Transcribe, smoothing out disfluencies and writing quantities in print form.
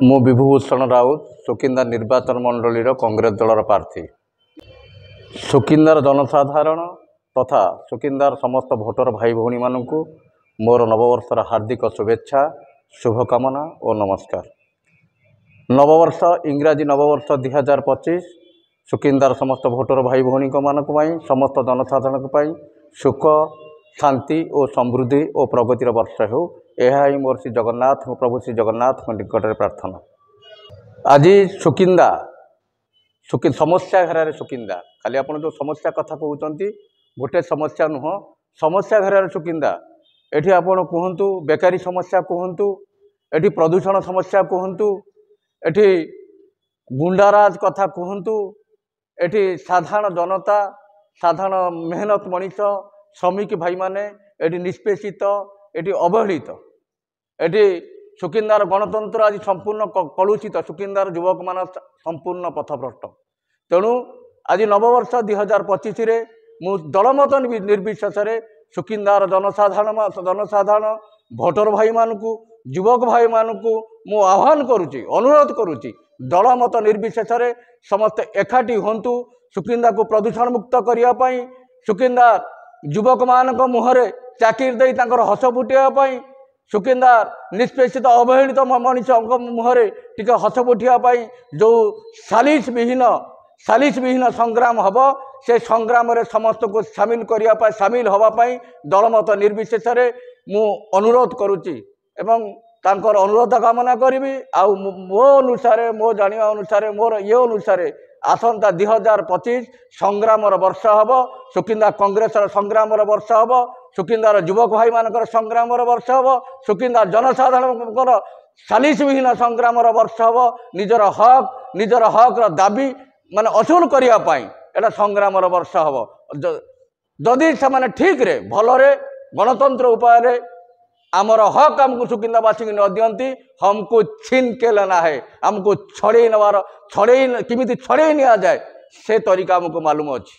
मु विभूभूषण राउत सुकिंदार निर्वाचन मंडली कांग्रेस दलर प्रार्थी। सुकिंदार जनसाधारण तथा सुकिंदार समस्त भोटर भाई भौणी मानू मोर नववर्षर हार्दिक शुभेच्छा शुभकामना और नमस्कार। नववर्ष इंग्राजी नववर्ष 2025 सुकिंदार समस्त भोटर भाई भौणी मानक समस्त जनसाधारण सुख शांति और समृद्धि और प्रगतिर वर्ष हो यह ही मोर श्री जगन्नाथ प्रभु श्री जगन्नाथ निकट में प्रार्थना। आज सुकिंदा समस्या घेर सुकिंदा खाली आप जो समस्या कथा कहते गोटे समस्या नुह समस्या घेर सुकिंदा एठी आपण कहतु बेकारी समस्या कहतु एठी प्रदूषण समस्या कहतु एठी गुंडाराज कथा कहतु एठी साधारण जनता साधारण मेहनत मनीष श्रमिक भाई माने एठी निष्पेषित एठी अवहेलित एठी सुकिंदार गणतंत्र आज संपूर्ण कलुषित सुकिंदार युवक मान संपूर्ण पथभ्रष्ट। तेणु आज नववर्ष 2025 रे मु दलमत निर्विशेष सुकिंदार जनसाधारण भोटर भाई मानू युवक भाई मानू मु आह्वान करुच्ची अनुरोध करुच्ची दलमत निर्विशेष समस्त एकाठी हूँ सुकिंदा को प्रदूषण मुक्त करने सुकिंदार युवक मान मुहरे चाकिर दे हस फुटाई सुकिंदार निष्पेषित अवहेलित मनीष मुहरे टिके हस फुटाई जो सालिस विहीन संग्राम हम से संग्राम रे समस्त को सामिल होगापाई दलमत निर्विशेष मु अनुरोध करुच्ची एवं तांकर अनुरोध कामना करी मो अनुसार मो जाना अनुसार मोर ये अनुसार आसंता 2025 संग्राम वर्ष हम सुकिंदा कांग्रेस संग्राम वर्ष हम सुकिंदार युवक भाई मानकर संग्राम वर्ष हम सुकिंदा जनसाधारण सालिस विहीन संग्राम वर्ष हम निजर हक दाबी माने असूल करने एटा संग्राम वर्ष हम जदि से ठीक रे भलरे गणतंत्र उपाय आमर हक आमको सुकिंदावासी न दियंती हमको छीन के लेना है हमको छड़े किमिति छड़े निया जाए से तरीका हमको मालूम अच्छी।